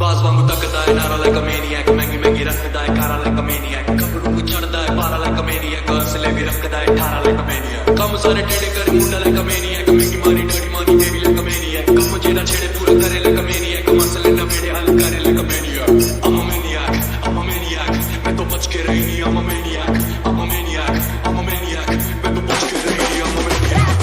बाज वांगू तकदा है नारा like a maniac महंगी महंगी रखदा है कारा like a maniac कपड़ों को चढ़दा है पारा like a maniac हौसले भी रखदा है ठारा like a maniac कम सारे टेढ़े कर मुंडा like a maniac महंगी मारी डड़ी मानी देवी like a maniac कम जेड़ा छेड़े पूरा करे like a maniac मसले न मेरे हल करे like a maniac I'm a maniac I'm a maniac मैं तो बच के रही नहीं I'm a maniac I'm a maniac I'm a maniac मैं तो बच के रही नहीं I'm a maniac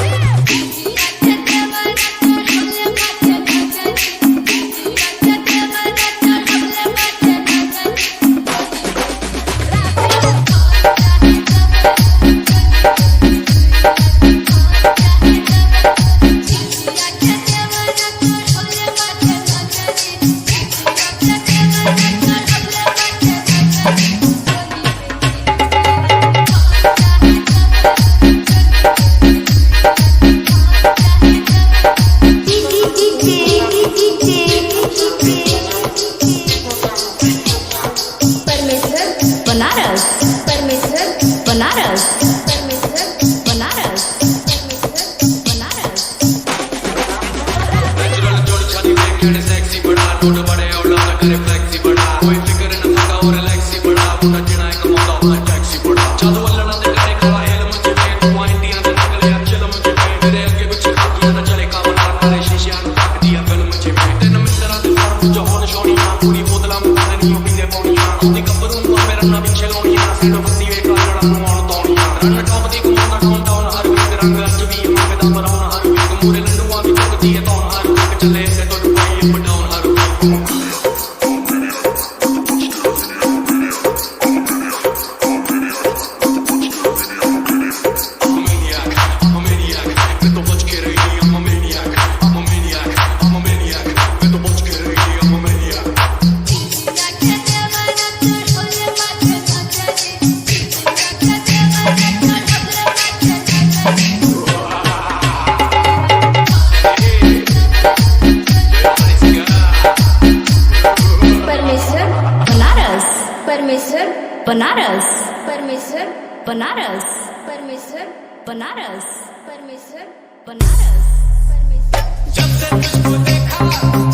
बनारस परमेश्वर बनारस परमेश्वर बनारस परमेश्वर बनारस परमेश्वर जब से तुझको देखा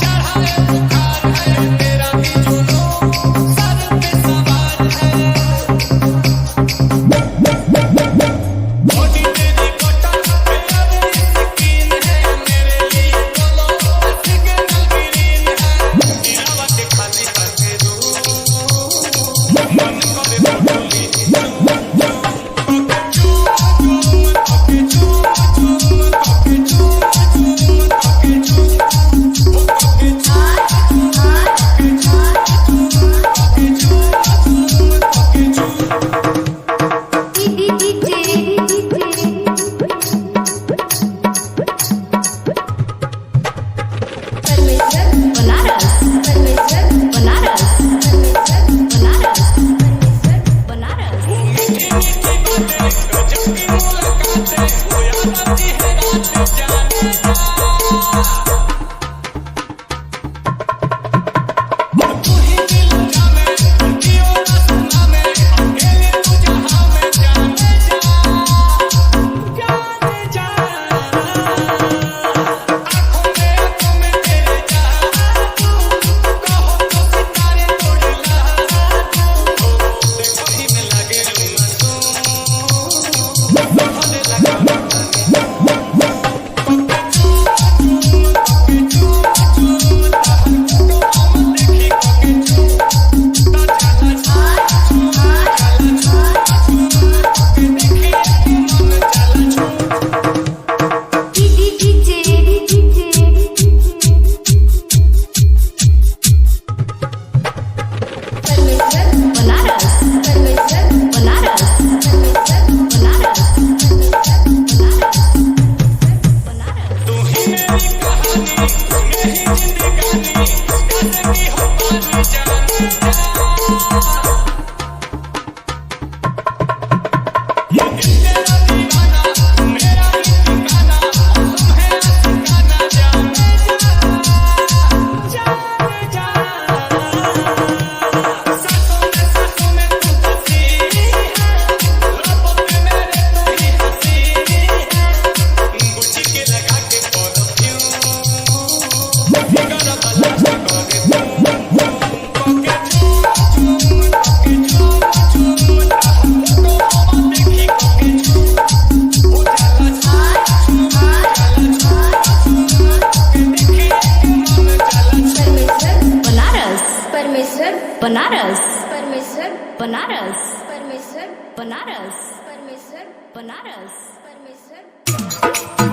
चढ़ा है बुखार है तेरा भी जुनून सर पे सवार है बॉडी तेरी कोटा मेरी स्किन है मेरे लिए बोलो सिग्नल ग्रीन है गिरावट खाली करके दूं मन को बनारस परमेश्वर बनारस परमेश्वर बनारस परमेश्वर बनारस परमेश्वर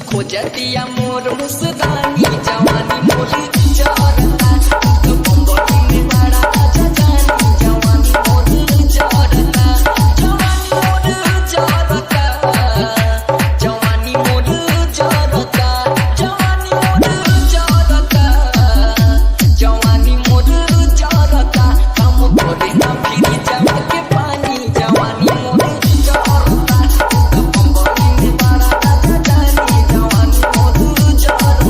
खोजतिया मोर मुसदानी जवानी मोर जरता तो बंबई में बड़ा राजा जानी जवानी मोर जरता जवानी मोर जरता जवानी मोर जरता जवानी मोर जरता जवानी मोर जरता काम करे ना फिर जवा के पानी जवानी मोर जरता तो बंबई में बड़ा राजा जानी जवानी मोर जरता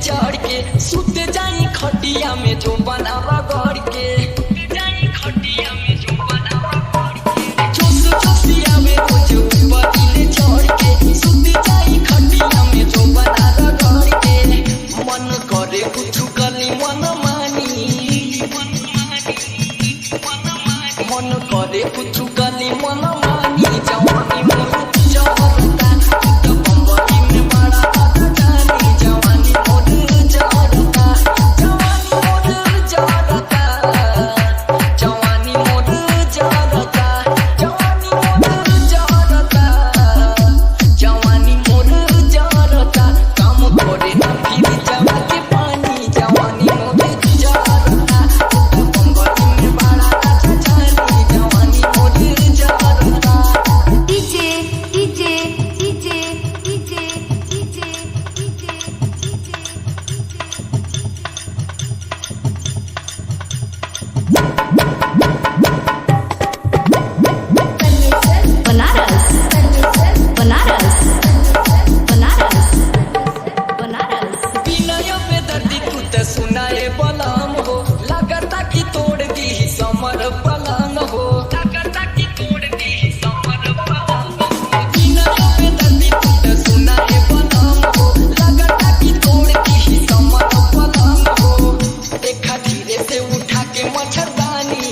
चढ़ के सुत जाई खटिया में जो बना रगड़ के जोश जोशिया में रोज ऊपर ले चढ़ के सुत जाई खटिया में जो बना रगड़ के मन करे कुछ कली मन मानी मन करे कुछ कली मन मानी जवानी मोर जरता तो बम्बई में बड़ा जानी जवानी मोर जरता जवानी मोर जरता जवानी मोर जरता जवानी मोर जरता जवानी मोर जरता काम करे ना फिर जवा के पानी जवानी मोर जरता तो बम्बई में बड़ा जानी जवानी मोर जरता DJ DJ DJ DJ DJ Banaras Banaras Banaras Banaras विनय पे दर्दी तू ते सुनाए बलाम हो लगता कि तोड़ दी समर पलंग हो लगता कि तोड़ दी समर पलंग हो विनय पे दर्दी तू ते सुनाए बलाम हो लगता कि तोड़ दी समर पलंग हो देखा धीरे से उठा के मच्छरदानी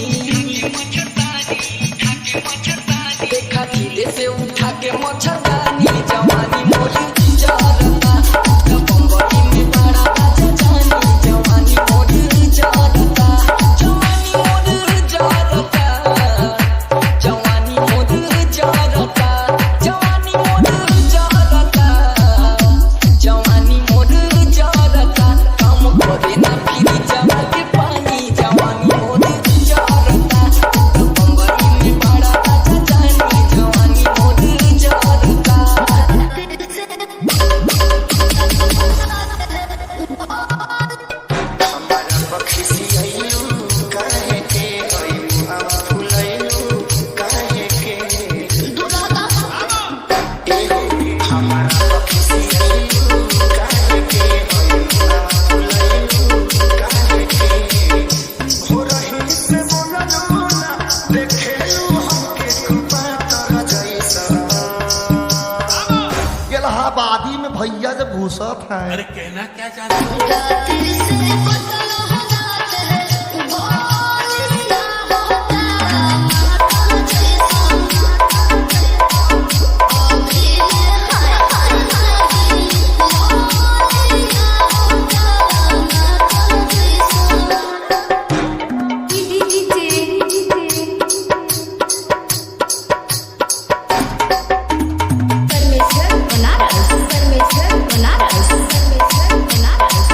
देखा धीरे से उठा के मच्छरदानी जवानी मोरी जरता तो बम्बई में बड़ा जानी जवानी मोरी जरता जवानी मोरी जरता जवानी मोरी जरता जवानी मोरी जरता जवानी मोरी जरता काम करे ना फिर जवा के पानी जवानी मोरी जरता तो बम्बई में बड़ा जानी जवानी मोरी जरता इलाहाबादी में भैया जब घुसत है अरे कहना क्या चाहते हो? बनारस बनारस बनारस बनारस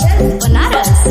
बनारस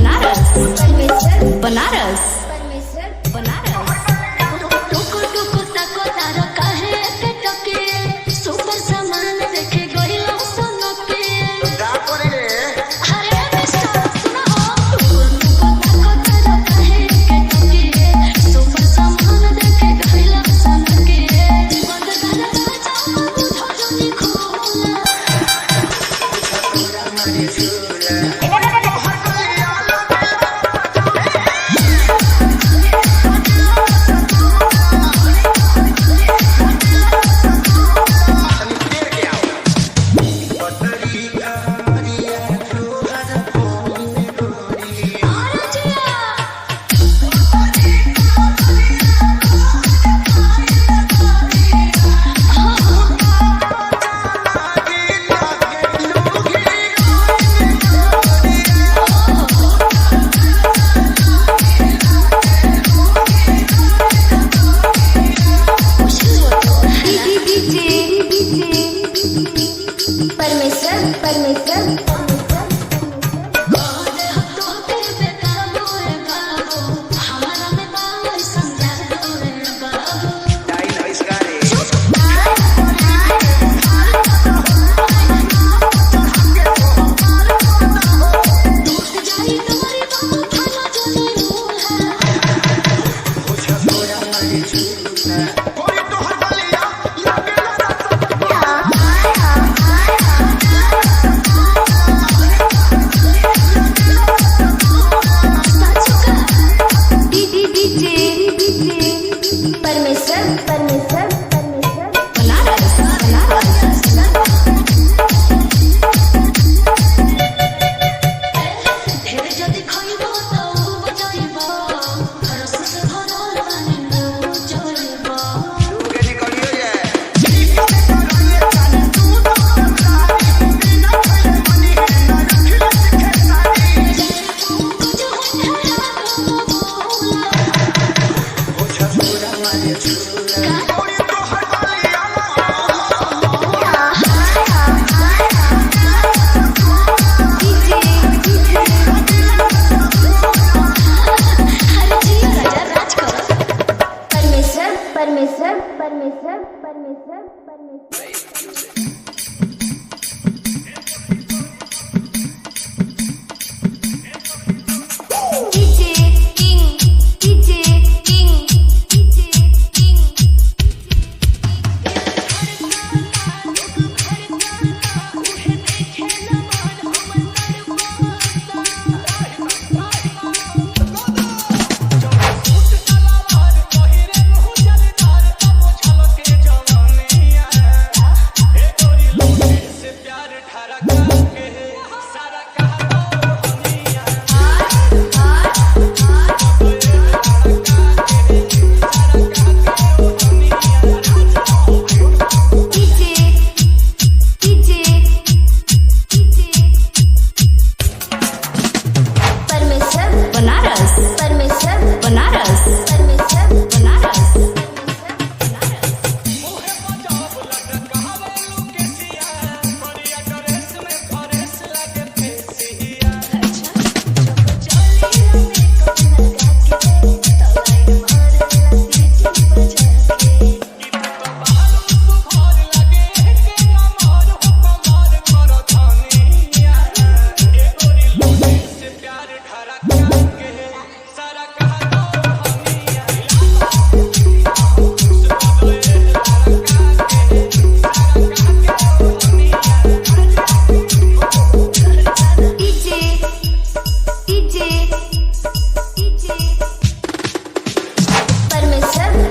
बनारस बनारस बनारस टुकु टुकु तको तारो काहे के टके सुपर सामान देखे गइलो सनके अरे मिस्टर सुनो टुकु टुकु तको तारो काहे के टके सुपर सामान देखे गइलो सनके बंद दादा चाचा बुझो जनी खोला परमेश्वर परमेश्वर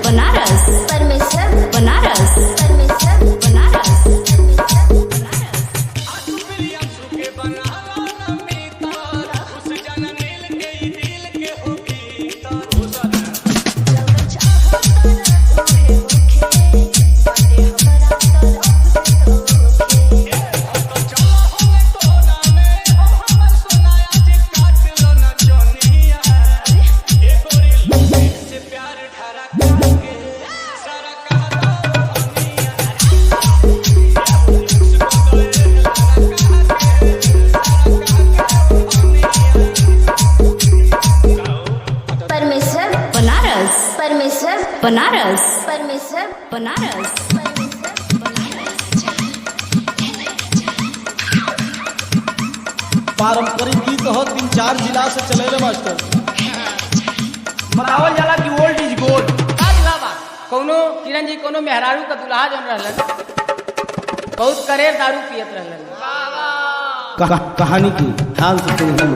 बनारस परमेश्वर बनारस परमेश्वर बनारस परमेश्वर बनारस परमेश्वर बनारस परमेश्वर बनारस पारंपरिक गीत हो 3-4 जिला से चले मास्टर। बतावल जाला कि ओल्ड इज गोल्ड। कौनो किरण जी कौनो मेहरारू का दुल्हा जन रहलन, बहुत करेर दारू पियत रहलन। कहानी की ध्यान से सुनिए।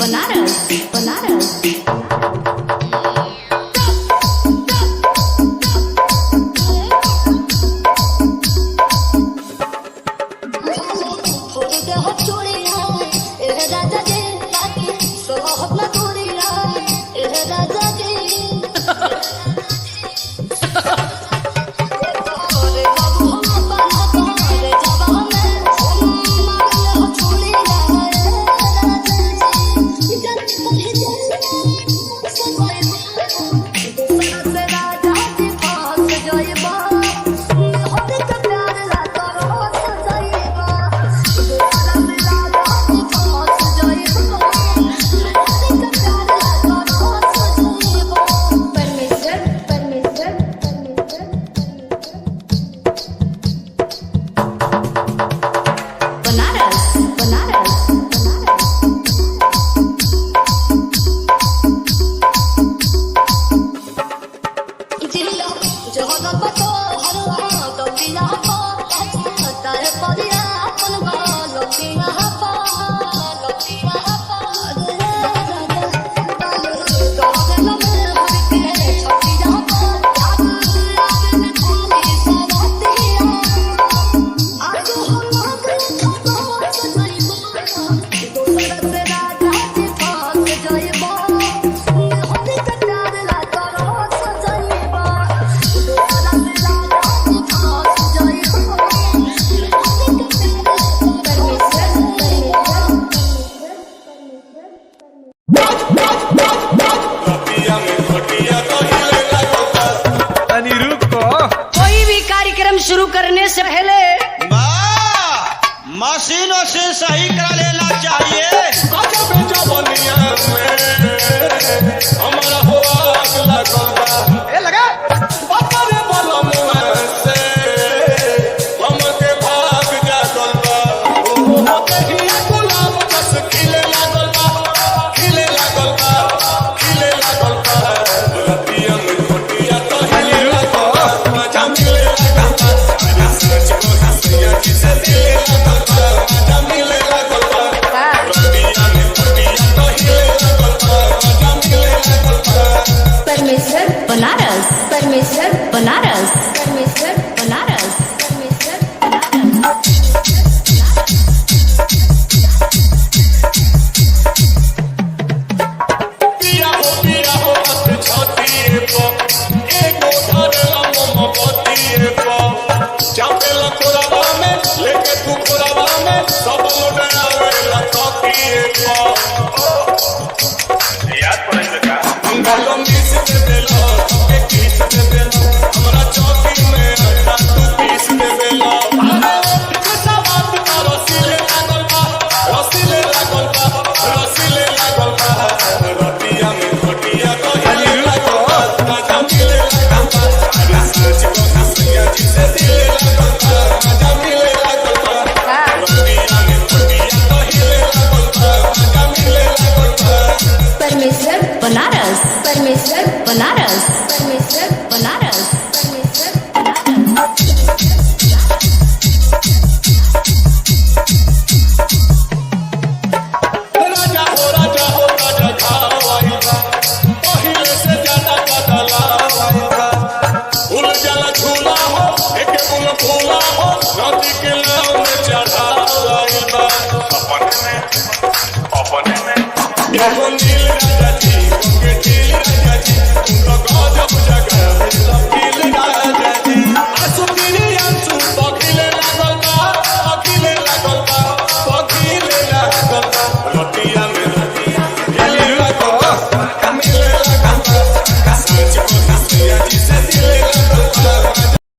बनारस बनारस कोई भी कार्यक्रम शुरू करने से पहले मशीन से सही करा लेना चाहिए। हमारा हो ए लगा बनारस परमेश्वर बनारस परमेश्वर बनारस परमेश्वर पिया हो छाती एको धरला मोमबत्ती चापेला खोराबा में लेके तू खोराबा में सब लोग आवेला तकी याद पड़े का हम गालो मिस दे देलो के किस दे देलो हमरा चौकी में अड्डा तू पीस दे देलो कैसा बात का रसीले लागल बा रतिया में घटिया कहिए लागल मजा मिले लागल अरे सच को हंसिया जिसे दिले लागल मजा मिले लागल रतिया में घटिया कहिए लागल मजा मिले लागल परमेश्वर बनारस परमेश्वर बनारस परमेश्वर बनारस परमेश्वर राजा हो राजा खावाइबा पहिले से ज्यादा बदलावाइबा फूल जला झूला हो एक फूल फूला हो नदी के नाव में चढ़ावाइबा अपन में